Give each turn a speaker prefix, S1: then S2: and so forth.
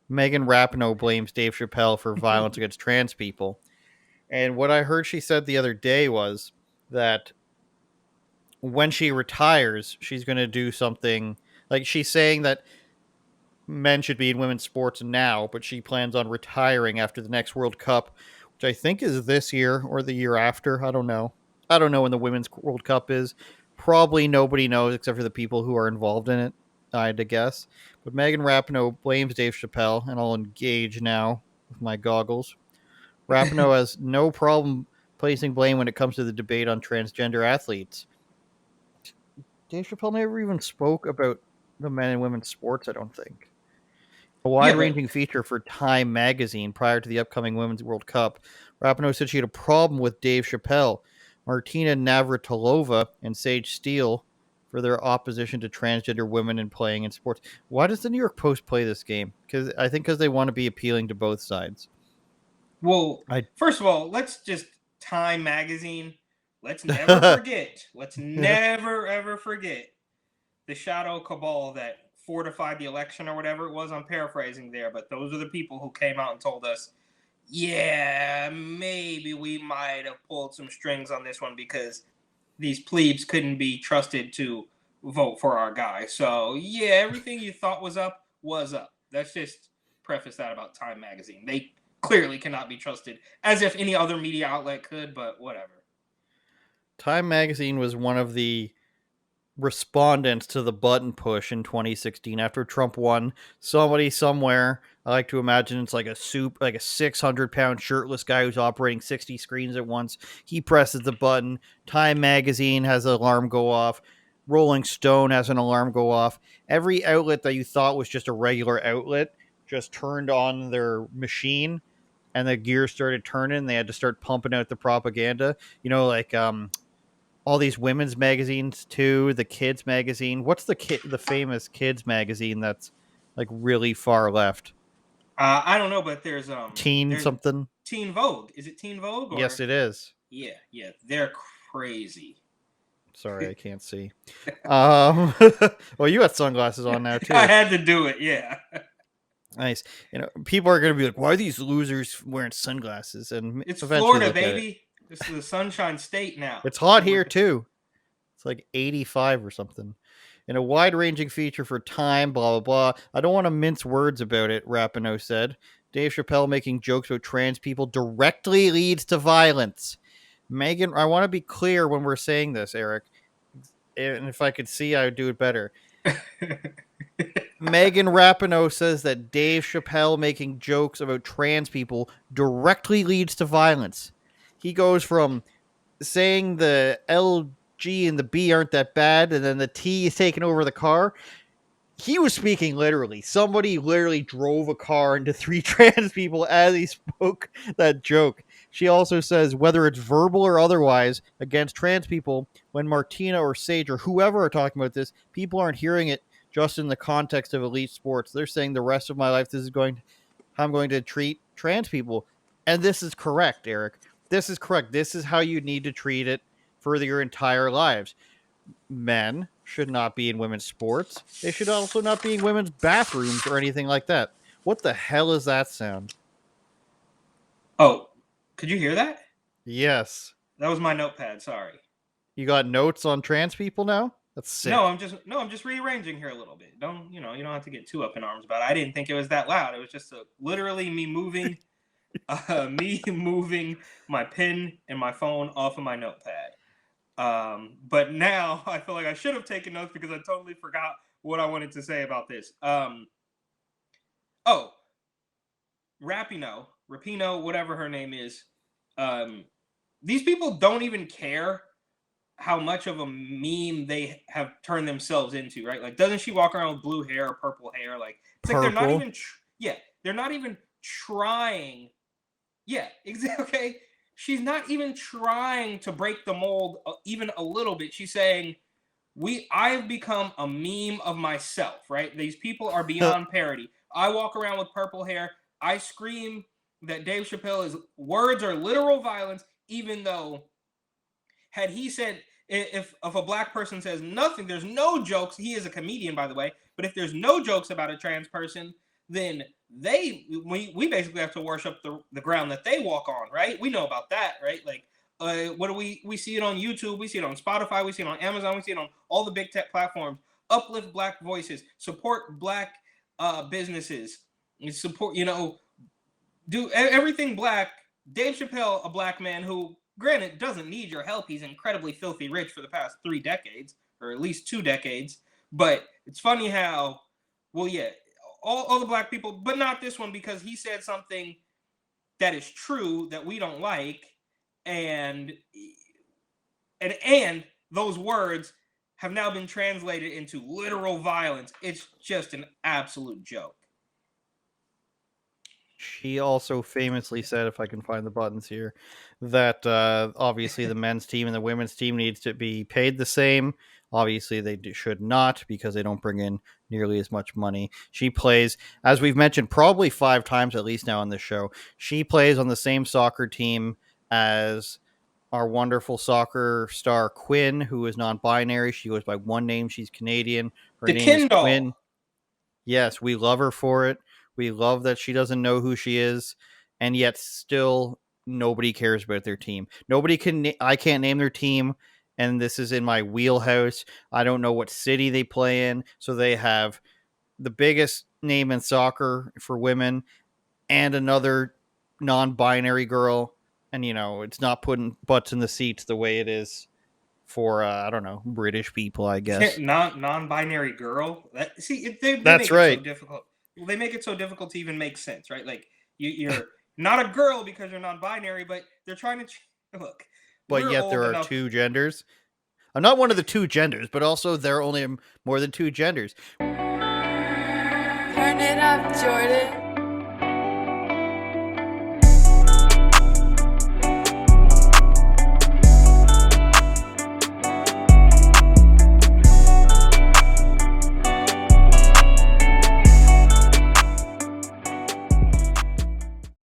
S1: Megan Rapinoe blames Dave Chappelle for violence against trans people. And what I heard she said the other day was that when she retires, she's going to do something like she's saying that men should be in women's sports now, but she plans on retiring after the next World Cup, which I think is this year or the year after. I don't know. I don't know when the Women's World Cup is. Probably nobody knows except for the people who are involved in it, I had to guess. But Megan Rapinoe blames Dave Chappelle, and I'll engage now with my goggles. Rapinoe has no problem placing blame when it comes to the debate on transgender athletes. Dave Chappelle never even spoke about the men and women's sports, I don't think. A
S2: Yeah, but
S1: wide-ranging feature for Time magazine prior to the upcoming Women's World Cup. Rapinoe said she had a problem with Dave Chappelle, Martina Navratilova, and Sage Steele for their opposition to transgender women in playing in sports. Why does the New York Post play this game? Because they want to be appealing to both sides.
S2: well,
S1: I
S2: first of all, let's just Time magazine. Let's never forget. Let's never ever forget the shadow cabal that fortified the election or whatever it was. I'm paraphrasing there, but those are the people who came out and told us, yeah, maybe we might have pulled some strings on this one because these plebes couldn't be trusted to vote for our guy. So yeah, everything you thought was up was up. Let's just preface that about Time magazine. They clearly cannot be trusted, as if any other media outlet could, but whatever.
S1: Time magazine was one of the respondents to the button push in 2016 after Trump won. Somebody somewhere, I like to imagine it's like a 600-pound shirtless guy who's operating 60 screens at once. He presses the button. Time magazine has an alarm go off. Rolling Stone has an alarm go off. Every outlet that you thought was just a regular outlet just turned on their machine and the gears started turning. They had to start pumping out the propaganda. All these women's magazines too. The kids magazine. What's the famous kids magazine that's like really far left?
S2: I don't know, but
S1: Teen
S2: there's
S1: something.
S2: Teen Vogue. Is it Teen Vogue
S1: Yes,
S2: or
S1: it is.
S2: yeah, yeah, they're crazy.
S1: Sorry, I can't see. Well, you got sunglasses on now
S2: I
S1: too.
S2: had to do it. Yeah,
S1: Nice. People are gonna be like, "Why are these losers wearing sunglasses?" And
S2: it's
S1: eventually
S2: Florida,
S1: they'll get it.
S2: baby. This is the Sunshine State now.
S1: It's hot here too. It's like 85 or something. In a wide ranging feature for Time, blah, blah, blah. I don't want to mince words about it, Rapinoe said. Dave Chappelle making jokes about trans people directly leads to violence. Megan, I want to be clear when we're saying this, Eric. And if I could see, I would do it better. Megan Rapinoe says that Dave Chappelle making jokes about trans people directly leads to violence. He goes from saying the L, G, and the B aren't that bad, and then the T is taking over the car. He was speaking literally. Somebody literally drove a car into three trans people as he spoke that joke. She also says whether it's verbal or otherwise against trans people, when Martina or Sage or whoever are talking about this, people aren't hearing it just in the context of elite sports. They're saying the rest of my life this is going how I'm going to treat trans people. And this is correct, Eric. This is correct. This is how you need to treat it for your entire lives. Men should not be in women's sports. They should also not be in women's bathrooms or anything like that. What the hell is that sound?
S2: Oh, could you hear that?
S1: Yes.
S2: That was my notepad. Sorry.
S1: You got notes on trans people now? That's
S2: No,
S1: sick.
S2: I'm just rearranging here a little bit. You don't have to get too up in arms about it. I didn't think it was that loud. It was just literally me moving, me moving my pen and my phone off of my notepad. But now I feel like I should have taken notes because I totally forgot what I wanted to say about this. Oh, Rapinoe, whatever her name is. These people don't even care how much of a meme they have turned themselves into, right? Like, doesn't she walk around with blue hair or purple hair? Like, it's like they're not
S1: Purple.
S2: even, they're not even trying. Yeah, exactly. Okay, she's not even trying to break the mold even a little bit. She's saying, I've become a meme of myself, right? These people are beyond parody. I walk around with purple hair. I scream that Dave Chappelle is words are literal violence, even though had he said if a black person says nothing, there's no jokes. He is a comedian, by the way. But if there's no jokes about a trans person, then we basically have to worship the ground that they walk on, right? We know about that, right? Like, what do we see it on YouTube, we see it on Spotify, we see it on Amazon, we see it on all the big tech platforms. Uplift black voices, support black businesses, support, do everything black. Dave Chappelle, a black man who, granted, doesn't need your help. He's incredibly filthy rich for the past 3 decades, or at least 2 decades. But it's funny how, well, yeah, all the black people, but not this one, because he said something that is true that we don't like, and those words have now been translated into literal violence. It's just an absolute joke.
S1: She also famously said, if I can find the buttons here, that obviously the men's team and the women's team needs to be paid the same. Obviously, they should not, because they don't bring in nearly as much money. She plays, as we've mentioned, probably 5 times at least now on this show. She plays on the same soccer team as our wonderful soccer star Quinn, who is non-binary. She goes by one name. She's Canadian. Her
S2: The
S1: name is
S2: Kindle.
S1: Quinn. Yes, we love her for it. We love that she doesn't know who she is, and yet still nobody cares about their team. Nobody can. I can't name their team, and this is in my wheelhouse. I don't know what city they play in. So they have the biggest name in soccer for women, and another non-binary girl, and it's not putting butts in the seats the way it is for I don't know, British people, I guess.
S2: Non-binary girl. They
S1: That's
S2: make it so
S1: right.
S2: difficult. They make it so difficult to even make sense, right? Like, you're not a girl because you're non-binary, but they're trying to look.
S1: But
S2: We're
S1: yet
S2: old
S1: there are
S2: enough.
S1: two genders. I'm not one of the two genders, but also there are only more than two genders.
S3: Turn it up, Jordan.